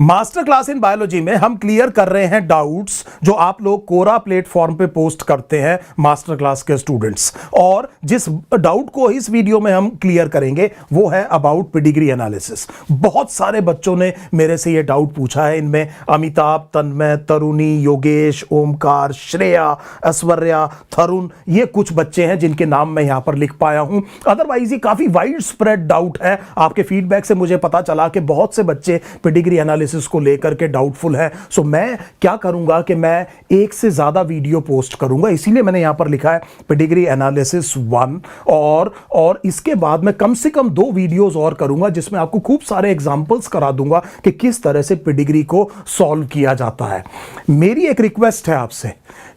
Master class in biology में हम clear कर रहे हैं डाउट्स जो आप लोग कोरा प्लेटफॉर्म पे पोस्ट करते हैं मास्टर क्लास के स्टूडेंट्स। और जिस डाउट को इस वीडियो में हम क्लियर करेंगे वो है अबाउट पेडिग्री एनालिसिस। बहुत सारे बच्चों ने मेरे से ये डाउट पूछा है। इनमें अमिताभ, तन्मय, तरुणी, योगेश, ओमकार, श्रेया, ऐश्वर्या, थरुण, ये कुछ बच्चे हैं जिनके नाम मैं यहां पर लिख पाया हूं। अदरवाइज ये काफी वाइड स्प्रेड डाउट है। आपके फीडबैक से मुझे पता चला कि बहुत से बच्चे पेडिग्री एनालिसिस को लेकर के डाउटफुल है। सो मैं क्या करूंगा कि मैं एक से ज्यादा वीडियो पोस्ट करूंगा, इसीलिए मैंने यहां पर लिखा है पेडिग्री एनालिसिस 1 और इसके बाद मैं कम से कम 2 वीडियोस और करूंगा जिसमें आपको खूब सारे एग्जांपल्स करा दूंगा कि किस तरह से पेडिग्री को सॉल्व किया जाता है। मेरी एक रिक्वेस्ट है आपसे,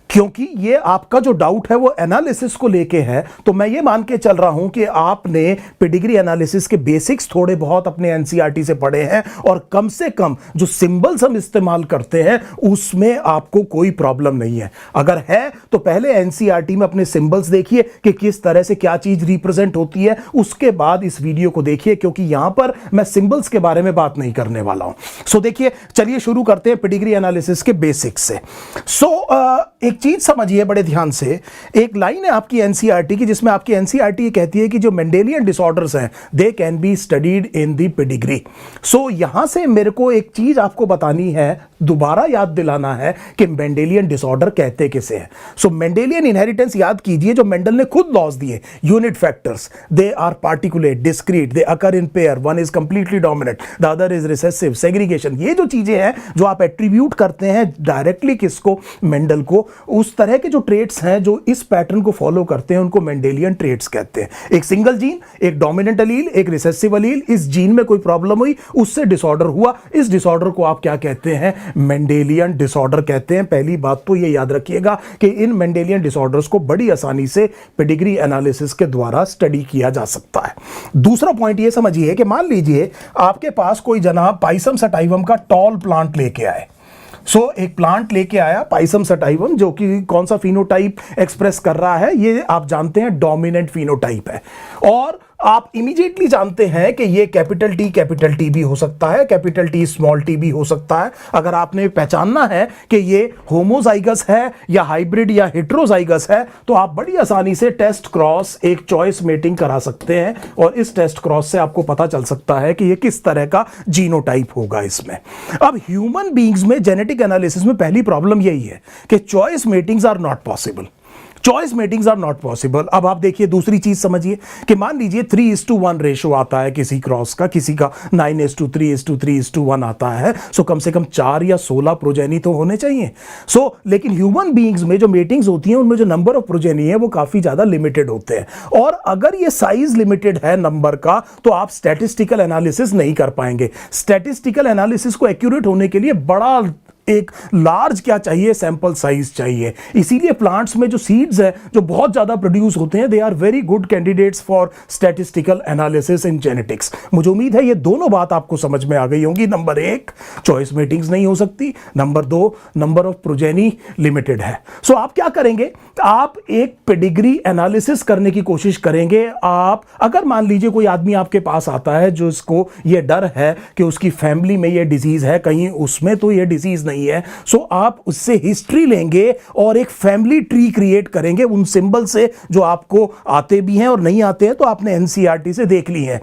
क्योंकि ये आपका जो डाउट है वो एनालिसिस को लेके है, तो मैं ये मान के चल रहा हूं कि आपने पेडिग्री एनालिसिस के बेसिक्स थोड़े बहुत अपने एनसीईआरटी से पढ़े हैं और कम से कम जो सिंबल्स हम इस्तेमाल करते हैं उसमें आपको कोई प्रॉब्लम नहीं है। अगर है तो पहले एनसीईआरटी में अपने सिंबल्स देखिए कि किस तरह से क्या चीज रिप्रेजेंट होती है, उसके बाद इस वीडियो को देखिए, क्योंकि यहां पर मैं सिंबल्स के बारे में बात नहीं करने वाला हूं। सो देखिए, चलिए शुरू करते हैं पेडिग्री एनालिसिस के बेसिक्स से। एक चीज समझिए बड़े ध्यान से। एक लाइन है आपकी एनसीईआरटी की जिसमें आपकी एनसीईआरटी कहती है कि जो मेंडेलियन डिसऑर्डर्स हैं they can be studied in the pedigree. So यहां से मेरे को एक चीज आपको बतानी है, दोबारा याद दिलाना है कि मेंडेलियन डिसऑर्डर कहते किसे हैं। सो मेंडेलियन इनहेरिटेंस याद कीजिए, जो मेंडल ने खुद लॉज दिए, unit factors, they are particulate, discrete, they occur in pair, one is completely dominant, the other is recessive, segregation. ये जो चीजें हैं जो आप एट्रीब्यूट करते हैं डायरेक्टली किसको, मेंडल को, उस तरह के जो ट्रेट्स हैं जो इस पैटर्न को फॉलो करते हैं उनको मेंडेलियन ट्रेट्स कहते हैं। एक सिंगल जीन, एक डोमिनेंट अलील, एक रिसेसिव अलील, इस जीन में कोई प्रॉब्लम हुई, उससे डिसऑर्डर हुआ, इस डिसऑर्डर को आप क्या कहते हैं, मेंडेलियन डिसऑर्डर कहते हैं। पहली बात तो ये याद रखिएगा कि इन मेंडेलियन डिसऑर्डर्स को बड़ी आसानी से पेडिग्री एनालिसिस के द्वारा स्टडी किया जा सकता है। दूसरा पॉइंट ये समझिए कि मान लीजिए आपके पास कोई जनाब पाइसम सटाइवम का टॉल प्लांट लेके आए। एक प्लांट लेके आया पाइसम सटाइवम, जो कि कौन सा फिनोटाइप एक्सप्रेस कर रहा है, ये आप जानते हैं डोमिनेंट फिनोटाइप है। और आप इमीडिएटली जानते हैं कि ये कैपिटल टी भी हो सकता है, कैपिटल टी स्मॉल टी भी हो सकता है। अगर आपने पहचानना है कि ये होमोजाइगस है या हाइब्रिड या हेटेरोजाइगस है, तो आप बड़ी आसानी से टेस्ट क्रॉस एक चॉइस मेटिंग करा सकते हैं और इस टेस्ट क्रॉस से आपको पता चल सकता है कि ये किस तरह का जीनोटाइप होगा इसमें। अब ह्यूमन बीइंग्स में जेनेटिक एनालिसिस में पहली प्रॉब्लम यही है कि choice matings are not possible. Choice matings are not possible. अब आप देखिए दूसरी चीज समझिए कि मान लीजिए 3:1 रेशो आता है किसी क्रॉस का, किसी का 9:3:3:1 आता है। कम से कम 4 या 16 प्रोजेनी तो होने चाहिए। लेकिन ह्यूमन बीइंग्स में जो मेटिंग्स होती हैं उनमें जो नंबर ऑफ प्रोजेनी है वो काफी ज्यादा लिमिटेड होते हैं। और अगर ये साइज लिमिटेड है नंबर का, तो आप स्टैटिस्टिकल एनालिसिस नहीं कर पाएंगे। स्टैटिस्टिकल एनालिसिस को एक्यूरेट होने के लिए बड़ा एक लार्ज क्या चाहिए, सैंपल साइज चाहिए। इसीलिए प्लांट्स में जो सीड्स है जो बहुत ज्यादा प्रोड्यूस होते हैं, they are very good candidates for statistical analysis in genetics. मुझे उम्मीद है ये दोनों बात आपको समझ में आ गई होंगी। नंबर 1, चॉइस मेटिंग्स नहीं हो सकती। Number 2, number of progeny limited है। आप क्या करेंगे, आप एक पेडिग्री एनालिसिस करने की कोशिश करेंगे। आप अगर मान लीजिए कोई आदमी आपके पास आता है जो इसको ये डर है कि उसकी फैमिली में ये डिजीज है, कहीं उसमें तो ये डिजीज नहीं है, आप उससे हिस्ट्री लेंगे और एक फैमिली ट्री क्रिएट करेंगे उन सिंबल से जो आपको आते भी हैं और नहीं आते हैं तो आपने एनसीईआरटी से देख ली है।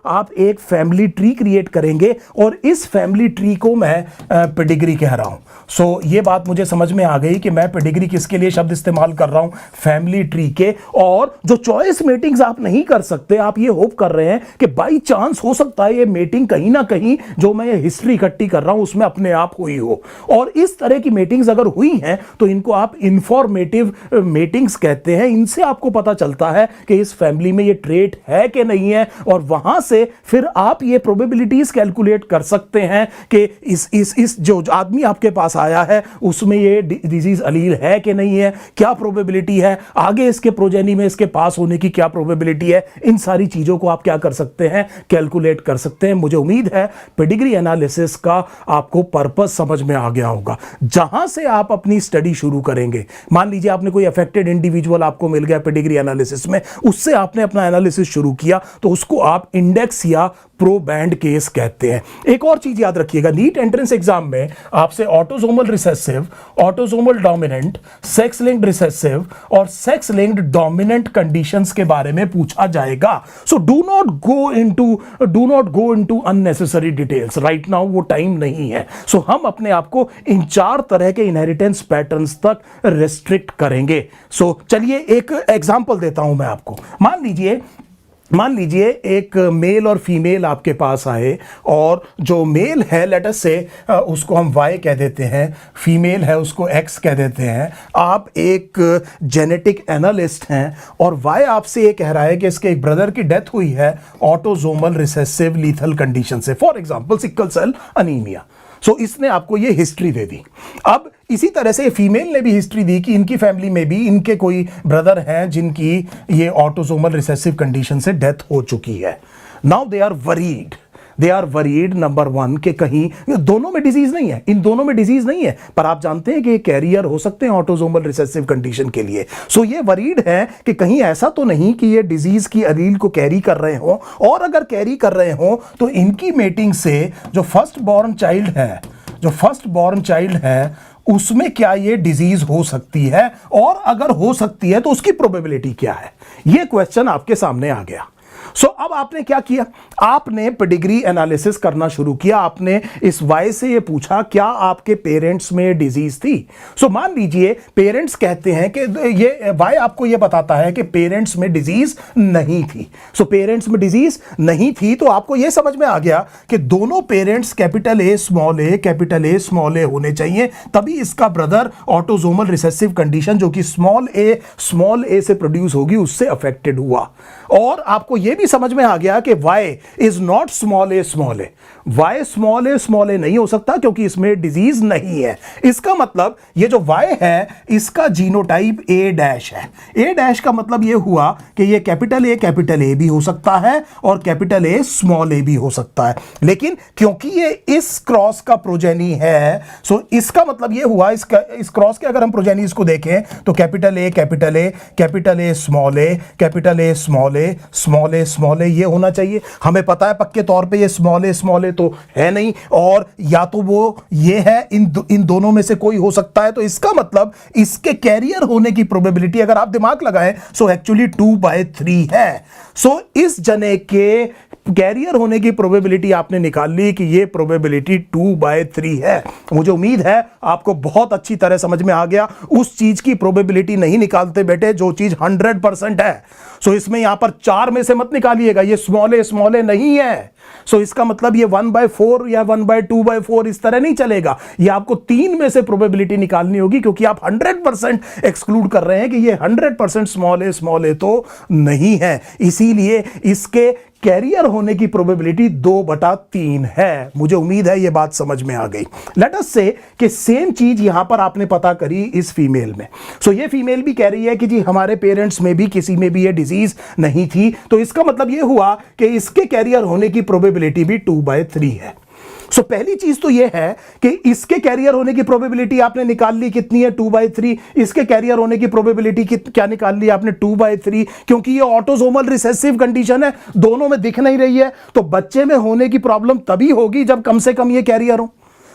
आप एक फैमिली ट्री क्रिएट करेंगे और इस फैमिली ट्री को मैं पेडिग्री कह रहा हूं। ये बात मुझे समझ में आ गई कि मैं पेडिग्री किसके लिए शब्द इस्तेमाल कर रहा हूं, फैमिली ट्री के। और जो चॉइस मेटिंग्स आप नहीं कर सकते, आप ये होप कर रहे हैं कि बाई चांस हो सकता है ये मेटिंग कहीं ना कहीं जो मैं ये हिस्ट्री इकट्ठी कर रहा हूं उसमें अपने आप हुई हो। और इस तरह की मीटिंग्स अगर हुई हैं तो इनको आप इंफॉर्मेटिव मीटिंग्स कहते हैं। इनसे आपको पता चलता है कि इस फैमिली में ये ट्रेट है कि नहीं है, और वहां से फिर आप ये प्रोबेबिलिटीज कैलकुलेट कर सकते हैं कि इस जो आदमी आपके पास आया है उसमें ये डिजीज अलील है कि नहीं है, क्या प्रोबेबिलिटी है, आगे इसके प्रोजेनी में इसके पास होने की क्या प्रोबेबिलिटी है। इन सारी चीजों को आप क्या कर सकते हैं, कैलकुलेट कर सकते हैं। मुझे उम्मीद है पेडिग्री एनालिसिस का आपको पर्पस समझ में आ गया होगा। जहां से आप अपनी स्टडी शुरू करेंगे, मान लीजिए आपने कोई अफेक्टेड इंडिविजुअल आपको मिल गया पेडिग्री एनालिसिस में, उससे आपने अपना एनालिसिस शुरू किया, तो उसको आप इंडेक्स या प्रोबैंड केस कहते हैं। एक और चीज याद रखिएगा, नीट एंट्रेंस एग्जाम में आपसे autosomal recessive, autosomal dominant, sex linked recessive और सेक्स लिंक्ड डोमिनेंट कंडीशंस के बारे में पूछा जाएगा। So do not go into unnecessary details right now, वो टाइम नहीं है। सो हम अपने आप को इन 4 तरह के इनहेरिटेंस पैटर्न्स तक रिस्ट्रिक्ट करेंगे। सो चलिए एक एग्जांपल देता हूं मैं आपको। मान लीजिए एक मेल और फीमेल आपके पास आए, और जो मेल है लेट अस से उसको हम Y कह देते हैं, फीमेल है उसको X कह देते हैं। आप एक जेनेटिक एनालिस्ट हैं और Y आपसे ये कह रहा है कि इसके एक ब्रदर की डेथ हुई है ऑटोसोमल रिसेसिव लीथल कंडीशन से, for example sickle cell anaemia. So इसने आपको ये हिस्ट्री दे दी। अब इसी तरह से फीमेल ने भी हिस्ट्री दी कि इनकी फैमिली में भी इनके कोई ब्रदर हैं जिनकी ये ऑटोसोमल रिसेसिव कंडीशन से डेथ हो चुकी है। Now they are worried number 1 के कहीं दोनों में डिजीज नहीं है, इन दोनों में डिजीज नहीं है, पर आप जानते हैं कि ये कैरियर हो सकते हैं ऑटोसोमल रिसेसिव कंडीशन के लिए। सो ये वरीड है कि कहीं ऐसा तो नहीं कि ये डिजीज की अलील को कैरी कर रहे हो, और अगर कैरी कर रहे हो तो इनकी मेटिंग से जो फर्स्ट बॉर्न चाइल्ड है उसमें क्या ये डिजीज हो सकती है, और अगर हो सकती है तो उसकी प्रोबेबिलिटी क्या है। ये क्वेश्चन आपके सामने आ गया। सो अब आपने क्या किया, आपने पेडिग्री एनालिसिस करना शुरू किया। आपने इस Y से ये पूछा क्या आपके पेरेंट्स में डिजीज थी। सो मान लीजिए पेरेंट्स कहते हैं कि ये Y आपको ये बताता है कि पेरेंट्स में डिजीज नहीं थी। सो पेरेंट्स में डिजीज नहीं थी तो आपको ये समझ में आ गया कि दोनों parents capital A small a होने चाहिए, तभी इसका ब्रदर ऑटोसोमल रिसेसिव कंडीशन जो कि स्मॉल a से प्रोड्यूस होगी उससे अफेक्टेड हुआ। और आपको यह भी समझ में आ गया कि Y is not small a Y small a नहीं हो सकता क्योंकि इसमें डिजीज नहीं है। इसका मतलब ये जो Y है इसका जीनोटाइप A' है। A' का मतलब ये हुआ कि ये कैपिटल A भी हो सकता है और कैपिटल A स्मॉल a भी हो सकता है, लेकिन क्योंकि ये इस क्रॉस का प्रोजेनी है, सो इसका मतलब ये हुआ इस क्रॉस के अगर हम प्रोजेनी इसको देखें तो कैपिटल A स्मॉल a ये होना चाहिए। हमें पता है पक्के तौर पे ये स्मॉल a तो है नहीं, और या तो वो ये है, इन दोनों में से कोई हो सकता है। तो इसका मतलब इसके कैरियर होने की प्रोबेबिलिटी अगर आप दिमाग लगाएं सो एक्चुअली 2/3 है। सो इस जने के कैरियर होने की प्रोबेबिलिटी आपने निकाल ली कि ये प्रोबेबिलिटी 2/3 है। मुझे उम्मीद है आपको बहुत अच्छी तरह समझ में आ गया। उस चीज की प्रोबेबिलिटी नहीं निकालते बेटे जो चीज 100% है। सो इसमें यहां पर 4 में से मत निकालिएगा, ये स्मॉल a नहीं है। सो इसका मतलब ये 1/4 या 1/2/4 इस तरह नहीं चलेगा। ये आपको 3 में से प्रोबेबिलिटी निकालनी होगी क्योंकि आप 100% एक्सक्लूड कर रहे हैं कि ये 100% स्मॉल a तो नहीं है। इसीलिए इसके कैरियर होने की प्रोबेबिलिटी 2/3 है। मुझे उम्मीद है यह बात समझ में आ गई। लेट अस से कि सेम चीज यहां पर आपने पता करी इस फीमेल में। सो ये फीमेल भी कह रही है कि जी हमारे पेरेंट्स में भी किसी में भी ये डिजीज नहीं थी, तो इसका मतलब ये हुआ कि इसके कैरियर होने की प्रोबेबिलिटी भी 2/3 है। सो पहली चीज तो यह है कि इसके कैरियर होने की प्रोबेबिलिटी आपने निकाल ली, कितनी है 2/3। इसके कैरियर होने की प्रोबेबिलिटी क्या निकाल ली आपने 2/3, क्योंकि ये ऑटोसोमल रिसेसिव कंडीशन है, दोनों में दिख नहीं रही है, तो बच्चे में होने की प्रॉब्लम तभी होगी जब कम से कम ये कैरियर हो।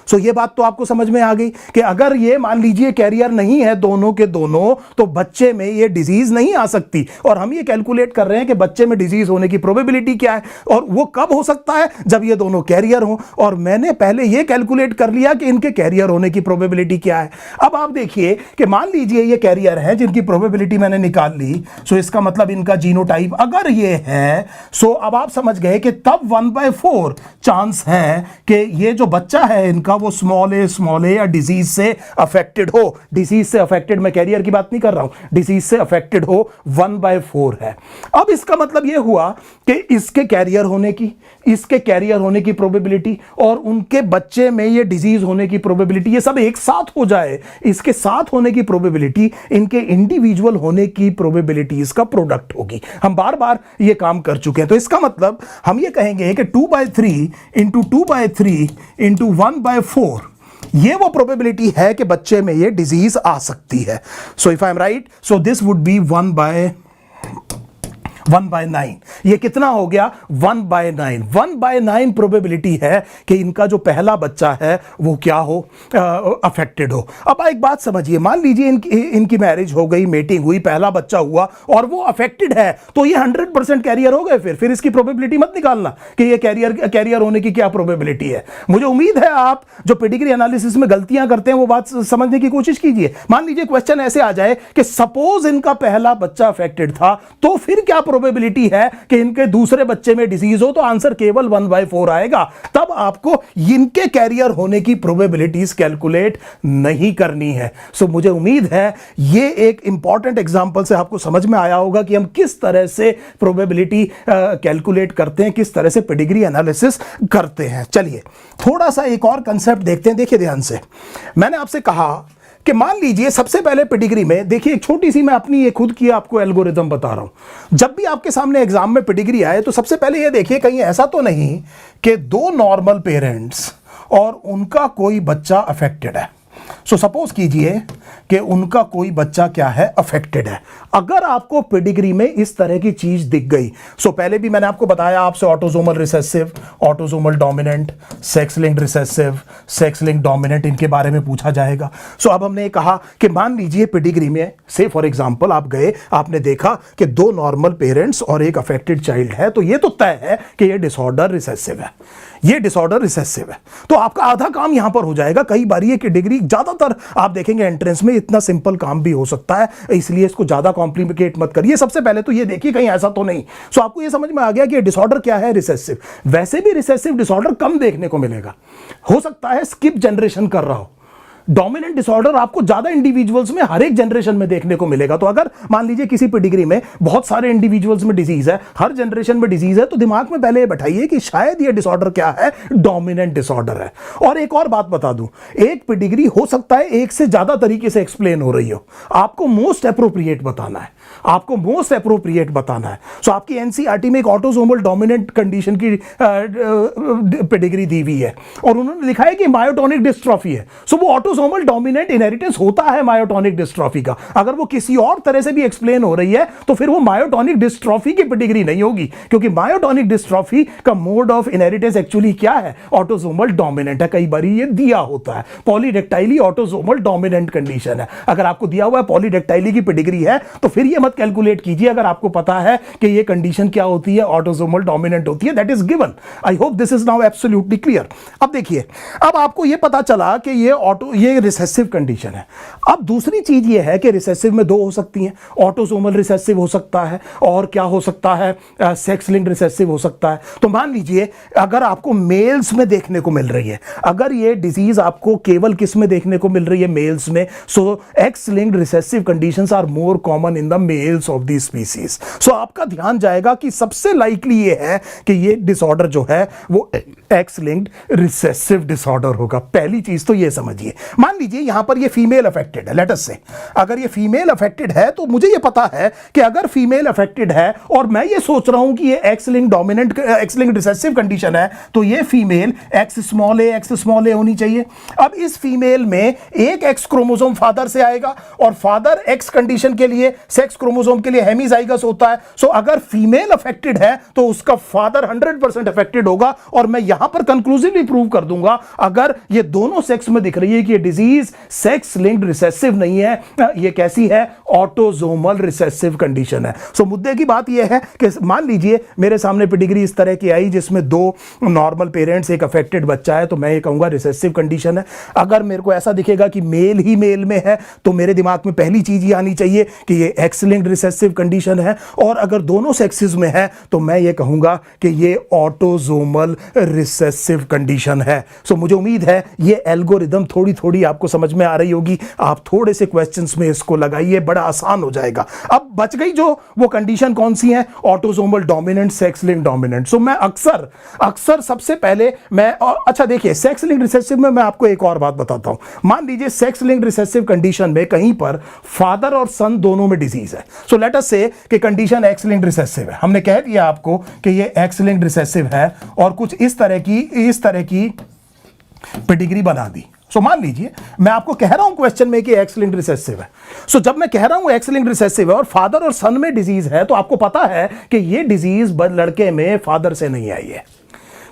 सो ये बात तो आपको समझ में आ गई कि अगर ये मान लीजिए कैरियर नहीं है दोनों के दोनों, तो बच्चे में ये डिजीज नहीं आ सकती। और हम ये कैलकुलेट कर रहे हैं कि बच्चे में डिजीज होने की प्रोबेबिलिटी क्या है, और वो कब हो सकता है जब ये दोनों कैरियर हो। और मैंने पहले ये कैलकुलेट कर लिया कि इनके कैरियर होने की प्रोबेबिलिटी क्या है। अब आप देखिए कि मान लीजिए ये कैरियर है जिनकी प्रोबेबिलिटी मैंने निकाल ली। सो इसका मतलब इनका जीनोटाइप अगर ये है, सो अब आप समझ गए कि तब 1/4 चांस है कि ये जो बच्चा है इनका वो स्मॉल a या डिजीज से अफेक्टेड हो। डिजीज से अफेक्टेड, मैं कैरियर की बात नहीं कर रहा हूं, डिजीज से अफेक्टेड हो 1/4 है। अब इसका मतलब यह हुआ कि इसके कैरियर होने की प्रोबेबिलिटी और उनके बच्चे में ये डिजीज होने की प्रोबेबिलिटी, ये सब एक साथ हो जाए, इसके साथ होने की प्रोबेबिलिटी इनके इंडिविजुअल होने की प्रोबेबिलिटीज का प्रोडक्ट होगी। हम बार बार ये काम कर चुके हैं, तो इसका मतलब हम ये कहेंगे कि 2/3 × 2/3 × 1/4 ये वो प्रोबेबिलिटी है कि बच्चे में ये डिजीज आ सकती है। So if I am right, so this would be 1/9। ये कितना हो गया? 1/9। 1/9 प्रोबेबिलिटी है कि इनका जो पहला बच्चा है वो क्या हो, अफेक्टेड हो। अब एक बात समझिए, मान लीजिए इनकी मैरिज हो गई, मेटिंग हुई, पहला बच्चा हुआ और वो अफेक्टेड है, तो ये 100% कैरियर हो गए। फिर इसकी प्रोबेबिलिटी मत निकालना कि ये कैरियर होने की क्या प्रोबेबिलिटी है। मुझे उम्मीद है आप जो पेडिग्री एनालिसिस में गलतियां करते हैं वो बात समझने की कोशिश कीजिए। मान लीजिए क्वेश्चन ऐसे आ जाए कि सपोज इनका पहला बच्चा अफेक्टेड था, तो फिर क्या प्रोबेबिलिटी है कि इनके दूसरे बच्चे में डिजीज हो, तो आंसर केवल 1/4 आएगा। तब आपको इनके कैरियर होने की प्रोबेबिलिटीज कैलकुलेट नहीं करनी है। सो मुझे उम्मीद है ये एक इंपॉर्टेंट एग्जांपल से आपको समझ में आया होगा कि हम किस तरह से प्रोबेबिलिटी कैलकुलेट करते हैं, किस तरह से पेडिग्री एनालिसिस करते हैं। चलिए थोड़ा सा एक और कंसेप्ट देखते हैं। देखिए ध्यान से, मैंने आपसे कहा कि मान लीजिए सबसे पहले पेडिग्री में, देखिए एक छोटी सी मैं अपनी ये खुद की आपको एल्गोरिथम बता रहा हूं। जब भी आपके सामने एग्जाम में पेडिग्री आए तो सबसे पहले ये देखिए कहीं ऐसा तो नहीं कि दो नॉर्मल पेरेंट्स और उनका कोई बच्चा अफेक्टेड है। सो सपोज कीजिए कि उनका कोई बच्चा क्या है, अफेक्टेड है। अगर आपको पेडिग्री में इस तरह की चीज दिख गई, सो पहले भी मैंने आपको बताया आपसे autosomal recessive, autosomal dominant, sex linked recessive, sex linked dominant, इनके बारे में पूछा जाएगा। सो अब हमने कहा कि मान लीजिए पेडिग्री में से फॉर एग्जांपल आप गए, आपने देखा कि दो नॉर्मल पेरेंट्स और एक अफेक्टेड चाइल्ड है, तो ये तो तय है कि ये डिसऑर्डर रिसेसिव है, ये डिसऑर्डर रिसेसिव है। तो आपका आधा काम यहां पर हो जाएगा। कई बार ये डिग्री ज्यादातर आप देखेंगे एंट्रेंस में इतना सिंपल काम भी हो सकता है, इसलिए इसको ज्यादा कॉम्प्लिकेट मत करिए। सबसे पहले तो ये देखिए कहीं ऐसा तो नहीं। सो आपको ये समझ में आ गया कि डिसऑर्डर क्या है, रिसेसिव। वैसे भी रिसेसिव डिसऑर्डर कम देखने को मिलेगा, हो सकता है स्किप जनरेशन कर रहा हो। डोमिनेंट डिसऑर्डर आपको ज्यादा इंडिविजुअल्स में हर एक जनरेशन में देखने को मिलेगा। तो अगर मान लीजिए किसी पेडिग्री में बहुत सारे इंडिविजुअल्स में डिजीज है, हर जनरेशन में डिजीज है, तो दिमाग में पहले ये बैठाइए कि शायद ये डिसऑर्डर क्या है, डोमिनेंट डिसऑर्डर है। और एक और बात बता दूं, एक पेडिग्री हो सकता है एक से ज्यादा तरीके से एक्सप्लेन हो रही हो, आपको मोस्ट एप्रोप्रिएट बताना है, आपको मोस्ट एप्रोप्रिएट बताना है। सो आपकी एनसीईआरटी में एक ऑटोसोमल डोमिनेंट कंडीशन की पेडिग्री दी हुई है और उन्होंने लिखा है कि मायोटोनिक डिस्ट्रॉफी है। सो वो ऑटोसोमल डोमिनेंट इनहेरिटेंस होता है मायोटोनिक डिस्ट्रॉफी का। अगर वो किसी और तरह से भी एक्सप्लेन हो रही है तो फिर वो मायोटोनिक डिस्ट्रॉफी की पेडिग्री नहीं होगी, क्योंकि मायोटोनिक डिस्ट्रॉफी का मोड ऑफ इनहेरिटेंस एक्चुअली क्या है, ऑटोसोमल डोमिनेंट है। कई बार ये दिया होता है पॉलीडेक्टाइली ऑटोसोमल डोमिनेंट कंडीशन है। अगर आपको दिया हुआ है पॉलीडेक्टाइली की पेडिग्री है तो फिर ये मत कैलकुलेट कीजिए अगर आपको पता है कि ये कंडीशन क्या होती है, ऑटोसोमल डोमिनेंट होती है। That is given. I hope this is now absolutely clear. अब देखिए, अब आपको ये पता चला कि ये रिसेसिव कंडीशन है। अब दूसरी चीज ये है कि रिसेसिव में दो हो सकती हैं, ऑटोसोमल रिसेसिव हो सकता है और क्या हो सकता है, सेक्स लिंक्ड रिसेसिव हो सकता है। तो मान लीजिए अगर आपको मेल्स में देखने को मिल रही है, अगर ये डिजीज आपको केवल किस में देखने को मिल रही है, मेल्स में, so X linked recessive conditions are more common in the males of the species. So आपका ध्यान जाएगा कि सबसे लाइकली ये है कि ये डिसऑर्डर जो है वो एक्स लिंक्ड रिसेसिव डिसऑर्डर होगा। पहली चीज तो ये समझिए। मान लीजिए यहां पर ये फीमेल अफेक्टेड है, लेट अस से अगर ये फीमेल अफेक्टेड है तो मुझे ये पता है कि अगर फीमेल अफेक्टेड है और मैं ये सोच रहा हूं कि ये x linked dominant, x linked recessive condition है, तो ये फीमेल एक्स स्मॉल ए होनी चाहिए। अब इस फीमेल में एक एक्स क्रोमोसोम फादर से आएगा और फादर एक्स कंडीशन के लिए, सेक्स क्रोमोसोम के लिए हेमीजाइगस होता है। सो अगर फीमेल अफेक्टेड है तो उसका फादर 100% अफेक्टेड होगा। और मैं यहां पर कंक्लूसिवली प्रूव कर दूंगा अगर ये दोनों सेक्स में दिख रही है कि ये डिजीज सेक्स लिंक्ड रिसेसिव नहीं है, ये कैसी है, ऑटोसोमल रिसेसिव कंडीशन है। सो मुद्दे की बात ये है कि मान लीजिए मेरे सामने पेडिग्री इस तरह की आई जिसमें दो नॉर्मल पेरेंट्स, एक अफेक्टेड बच्चा है, तो मैं ये कहूंगा रिसेसिव कंडीशन है। अगर मेरे को ऐसा दिखेगा कि मेल ही मेल में है तो मेरे दिमाग में पहली चीज ये आनी चाहिए कि ये एक्स लिंक्ड रिसेसिव कंडीशन है। और अगर दोनों सेक्सेस में है तो मैं ये कहूंगा कि ये ऑटोसोमल रिसेसिव कंडीशन है। सो मुझे उम्मीद है ये एल्गोरिदम थोड़ी थोड़ी आपको समझ में आ रही होगी। आप थोड़े से क्वेश्चंस में इसको लगाइए, बड़ा आसान हो जाएगा। अब बच गई जो वो कंडीशन कौन सी है, autosomal dominant, sex linked dominant. So मैं अक्सर सबसे पहले मैं, अच्छा देखिए सेक्स लिंक्ड रिसेसिव में मैं आपको एक और बात बताता हूं। मान लीजिए सेक्स लिंक्ड रिसेसिव कंडीशन में कहीं पर फादर और सन दोनों में डिजीज है। सो लेट अस से कि कंडीशन एक्स लिंक्ड रिसेसिव है। हमने कह दिया आपको कि ये एक्स लिंक्ड रिसेसिव है और कुछ इस तरह की पेडिग्री बना दी। सो मान लीजिए मैं आपको कह रहा हूं क्वेश्चन में कि एक्स लिंक्ड रिसेसिव है। सो जब मैं कह रहा हूं एक्स लिंक्ड रिसेसिव है और फादर और सन में डिजीज है, तो आपको पता है कि ये डिजीज लड़के में फादर से नहीं आई है।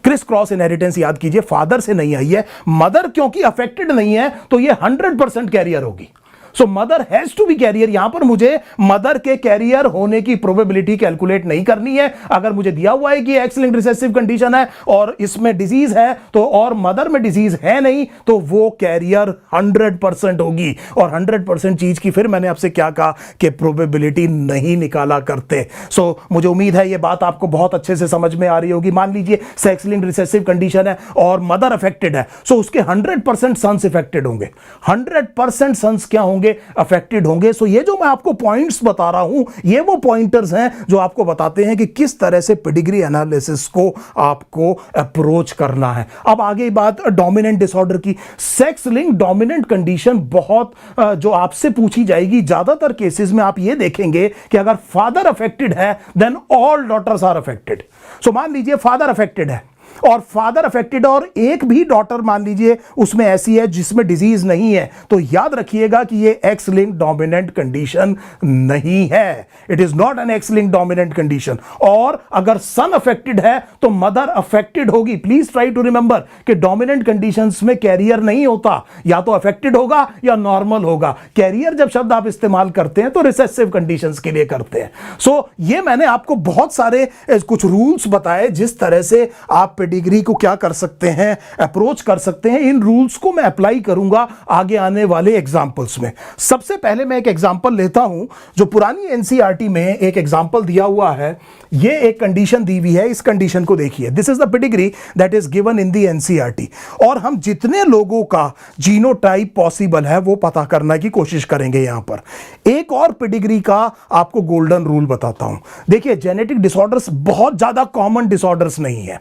क्रिस क्रॉस इनहेरिटेंस याद कीजिए, फादर से नहीं आई है। मदर क्योंकि अफेक्टेड नहीं है तो ये 100% कैरियर होगी। So mother has to be carrier. यहां पर मुझे मदर के कैरियर होने की प्रोबेबिलिटी कैलकुलेट नहीं करनी है। अगर मुझे दिया हुआ है कि एक्स लिंक्ड रिसेसिव कंडीशन है और इसमें डिजीज है तो, और मदर में डिजीज है नहीं, तो वो कैरियर 100% होगी। और 100% चीज की फिर मैंने आपसे क्या कहा कि प्रोबेबिलिटी नहीं निकाला करते। सो मुझे उम्मीद है ये बात आपको बहुत अच्छे से समझ में आ रही होगी। मान लीजिए सेक्स लिंक्ड रिसेसिव कंडीशन है और मदर अफेक्टेड है, सो उसके 100% सन्स अफेक्टेड होंगे। 100% सन्स क्या होंगे? अफेक्टेड होंगे। सो ये जो मैं आपको पॉइंट्स बता रहा हूं, ये वो पॉइंटर्स हैं जो आपको बताते हैं कि किस तरह से पेडिग्री एनालिसिस को आपको अप्रोच करना है। अब आगे बात डोमिनेंट डिसऑर्डर की। सेक्स लिंक डोमिनेंट कंडीशन बहुत जो आपसे पूछी जाएगी, ज्यादातर केसेस में आप ये देखेंगे कि अगर फादर अफेक्टेड है then all daughters are affected. So मान लीजिए फादर अफेक्टेड है और फादर अफेक्टेड और एक भी डॉटर मान लीजिए उसमें ऐसी है जिसमें डिजीज नहीं है, तो याद रखिएगा कि ये एक्स लिंक्ड डोमिनेंट कंडीशन नहीं है। It is not an x linked dominant condition. और अगर सन अफेक्टेड है तो मदर अफेक्टेड होगी। प्लीज ट्राई टू रिमेंबर कि डोमिनेंट कंडीशंस में कैरियर नहीं होता, या तो अफेक्टेड होगा या नॉर्मल होगा। कैरियर जब शब्द आप इस्तेमाल करते हैं तो रिसेसिव कंडीशंस के लिए करते हैं। सो ये मैंने आपको बहुत सारे कुछ रूल्स बताए जिस तरह से आप डिग्री को क्या कर सकते हैं, अप्रोच कर सकते हैं। इन रूल्स को मैं अप्लाई करूंगा आगे आने वाले एग्जांपल्स में। सबसे पहले मैं एक एग्जांपल लेता हूं जो पुरानी एनसीईआरटी में एक एग्जांपल दिया हुआ है। ये एक कंडीशन दी हुई है, इस कंडीशन को देखिए। This is the pedigree that is given in the NCERT और हम जितने लोगों का जीनोटाइप पॉसिबल है वो पता करने की कोशिश करेंगे। यहां पर एक और पेडिग्री का आपको गोल्डन रूल बताता हूं। देखिए जेनेटिक डिसऑर्डर्स बहुत ज्यादा कॉमन डिसऑर्डर्स नहीं है।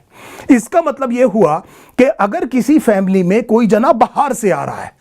इसका मतलब यह हुआ कि अगर किसी फैमिली में कोई जना बाहर से आ रहा है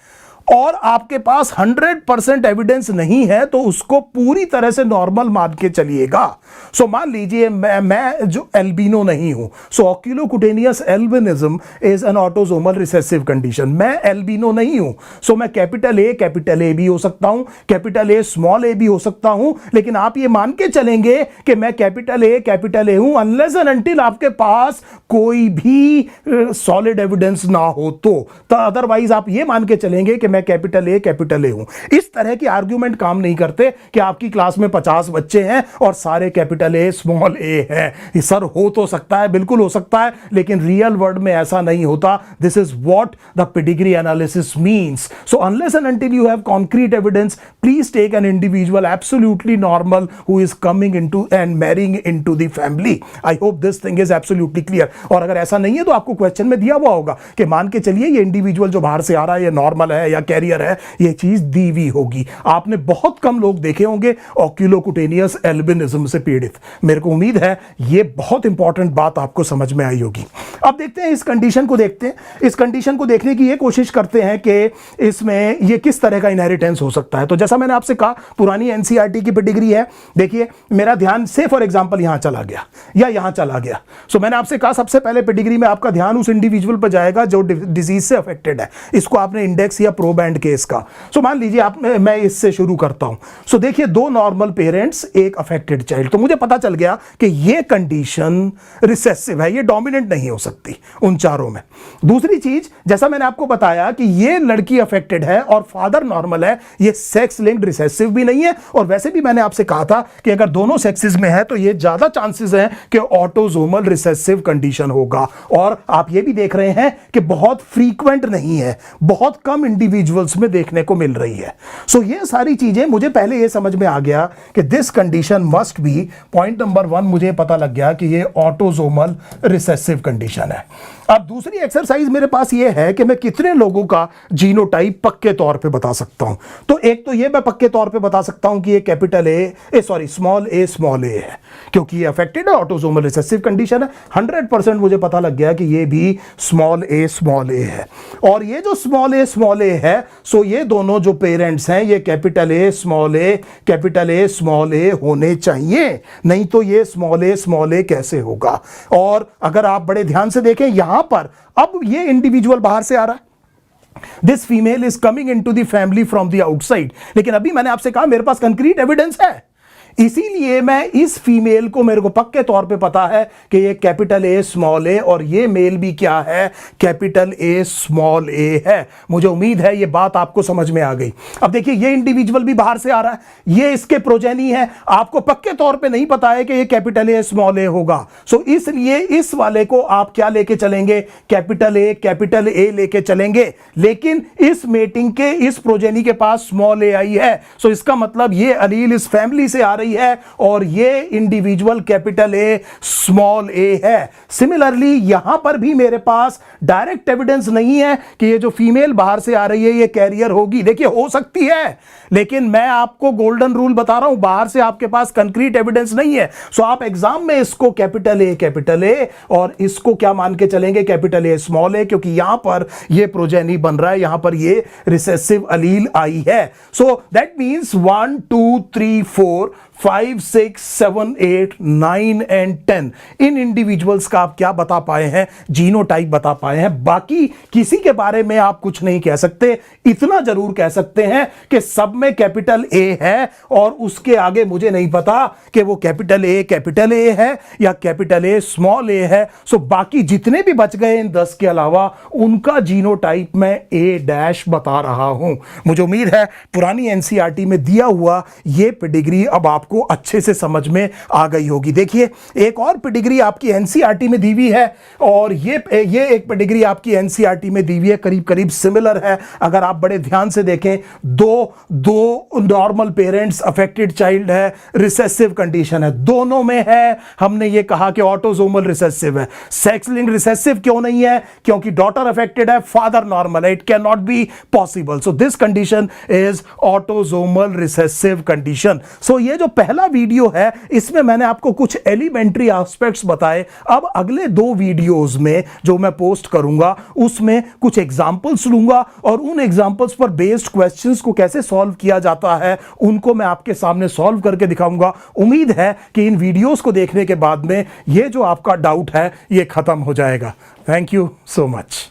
और आपके पास 100% एविडेंस नहीं है तो उसको पूरी तरह से नॉर्मल मान के चलिएगा। सो मान लीजिए मैं जो एल्बिनो नहीं हूं, so oculocutaneous albinism is an autosomal recessive condition. मैं एल्बिनो नहीं हूं, सो मैं कैपिटल ए भी हो सकता हूं, कैपिटल ए स्मॉल ए भी हो सकता हूं, लेकिन आप ये मान के चलेंगे कि मैं कैपिटल ए हूं अनलेस एंड अनटिल आपके पास कोई भी सॉलिड एविडेंस ना हो तो अदरवाइज आप ये मान के चलेंगे कि मैं कैपिटल ए हूं। इस तरह की आर्ग्यूमेंट काम नहीं करते कि आपकी क्लास में 50 बच्चे हैं और सारे कैपिटल ए स्मॉल ए है। सर हो तो सकता है, बिल्कुल हो सकता है, लेकिन रियल वर्ल्ड में ऐसा नहीं होता। This is what the pedigree analysis means. So unless and until you have concrete evidence, please take an individual absolutely normal who is coming into and marrying into the family. I hope this thing is absolutely clear. और अगर ऐसा नहीं है तो आपको question में दिया हुआ होगा कि मान के चलिए ये इंडिविजुअल जो बाहर से आ रहा है ये नॉर्मल है या कैरियर है, ये चीज दी हुई होगी। आपने बहुत कम लोग देखे होंगे ऑक्यूलोकुटेनियस एल्बिनिज्म से पीड़ित। मेरे को उम्मीद है ये बहुत इंपॉर्टेंट बात आपको समझ में आई होगी। अब देखते हैं इस कंडीशन को, देखते हैं इस कंडीशन को देखने की ये कोशिश करते हैं कि इसमें ये किस तरह का इनहेरिटेंस हो सकता है। तो जैसा मैंने आपसे कहा पुरानी एनसीईआरटी की पेडिग्री है। देखिए मेरा ध्यान से फॉर एग्जांपल यहां चला गया या यहां चला गया। सो मैंने आपसे कहा सबसे पहले पेडिग्री में आपका ध्यान उस इंडिविजुअल पर जाएगा जो डिजीज से अफेक्टेड है। इसको आपने इंडेक्स या प्रोबैंड केस का। सो मान लीजिए आप, मैं इससे शुरू करता हूं। सो देखिए दो नॉर्मल पेरेंट्स, एक अफेक्टेड चाइल्ड। तो मुझे पता चल गया कि ये कंडीशन रिसेसिव है, ये डोमिनेंट नहीं हो सकती उन चारों में। दूसरी चीज, जैसा मैंने आपको बताया कि ये लड़की अफेक्टेड है और फादर नॉर्मल है, ये सेक्स लिंक्ड रिसेसिव भी नहीं है। और वैसे भी मैंने आपसे कहा था कि अगर दोनों सेक्सेस में है तो ये ज्यादा चांसेस हैं कि ऑटोसोमल रिसेसिव कंडीशन होगा। और आप ये भी देख रहे हैं कि बहुत फ्रीक्वेंट नहीं है, बहुत कम इंडिविजुअल्स में देखने को मिल रही है। सो ये सारी चीजें मुझे पहले ये समझ में आ गया कि this condition must be, point number 1 मुझे पता लग गया कि ये ऑटोसोमल रिसेसिव कंडीशन है। अब दूसरी एक्सरसाइज मेरे पास ये है कि मैं कितने लोगों का जीनोटाइप पक्के तौर पे बता सकता हूं। तो एक तो ये मैं पक्के तौर पे बता सकता हूं कि ये कैपिटल स्मॉल ए है, क्योंकि ये अफेक्टेड है, ऑटोसोमल रिसेसिव कंडीशन है। 100% मुझे पता लग गया कि ये भी स्मॉल ए है। और ये जो स्मॉल ए है, सो ये दोनों जो पेरेंट्स हैं ये कैपिटल ए स्मॉल ए होने चाहिए, नहीं तो ये स्मॉल ए कैसे होगा। और अगर आप बड़े ध्यान से देखें यहां पर, अब ये इंडिविजुअल बाहर से आ रहा है, this female is coming into the family from the outside. लेकिन अभी मैंने आपसे कहा मेरे पास कंक्रीट एविडेंस है, इसीलिए मैं इस फीमेल को, मेरे को पक्के तौर पे पता है कि ये कैपिटल ए स्मॉल ए और ये मेल भी क्या है, कैपिटल ए स्मॉल ए है। मुझे उम्मीद है ये बात आपको समझ में आ गई। अब देखिए ये इंडिविजुअल भी बाहर से आ रहा है, ये इसके प्रोजेनी है, आपको पक्के तौर पे नहीं पता है कि ये कैपिटल ए स्मॉल ए होगा। सो इसलिए इस वाले को आप क्या लेके चलेंगे, कैपिटल ए लेके चलेंगे। लेकिन इस मेटिंग के इस प्रोजेनी के पास स्मॉल ए आई है, सो इसका मतलब ये अलील इस फैमिली से आ रही है और ये इंडिविजुअल कैपिटल ए स्मॉल ए है। सिमिलरली यहां पर भी मेरे पास डायरेक्ट एविडेंस नहीं है कि ये जो फीमेल बाहर से आ रही है ये कैरियर होगी। देखिए हो सकती है, लेकिन मैं आपको गोल्डन रूल बता रहा हूं, बाहर से आपके पास कंक्रीट एविडेंस नहीं है। सो आप एग्जाम में इसको कैपिटल ए और इसको क्या मान के चलेंगे, कैपिटल ए स्मॉल ए, क्योंकि यहां पर ये प्रोजेनी बन रहा है, यहां पर ये रिसेसिव अलील आई है। So that means 1 2 3 4 5 6 7 8 9 and 10 in individuals का आप क्या बता पाए हैं, जीनोटाइप बता पाए हैं। बाकी किसी के बारे में आप कुछ नहीं कह सकते। इतना जरूर कह सकते हैं कि सब में कैपिटल ए है और उसके आगे मुझे नहीं पता कि वो कैपिटल ए है या कैपिटल ए स्मॉल ए है। सो बाकी जितने भी बच गए इन 10 के अलावा उनका जीनोटाइप मैं ए डैश बता रहा हूं। मुझे उम्मीद है पुरानी एनसीईआरटी में दिया हुआ ये पेडिग्री अब आपको अच्छे से समझ में आ गई होगी। देखिए एक और पेडिग्री आपकी एनसीईआरटी में दी हुई है और ये एक पेडिग्री आपकी एनसीईआरटी में दी हुई है, करीब करीब सिमिलर है। अगर आप बड़े ध्यान से देखें, दो नॉर्मल पेरेंट्स, अफेक्टेड चाइल्ड है, रिसेसिव कंडीशन है, दोनों में है। हमने ये कहा कि ऑटोसोमल रिसेसिव है। सेक्स लिंक्ड रिसेसिव क्यों नहीं है, क्योंकि डॉटर अफेक्टेड है, फादर नॉर्मल है, it can not be possible. So this condition is autosomal recessive condition. So ये जो पहला वीडियो है इसमें मैंने आपको कुछ एलिमेंट्री एस्पेक्ट्स बताए। अब अगले 2 वीडियोस में जो मैं पोस्ट करूंगा उसमें कुछ एग्जांपल्स लूंगा और उन एग्जांपल्स पर बेस्ड क्वेश्चंस को कैसे सॉल्व किया जाता है उनको मैं आपके सामने सॉल्व करके दिखाऊंगा। उम्मीद है कि इन वीडियोस को देखने के बाद में ये जो आपका डाउट है ये खत्म हो जाएगा। Thank you so much.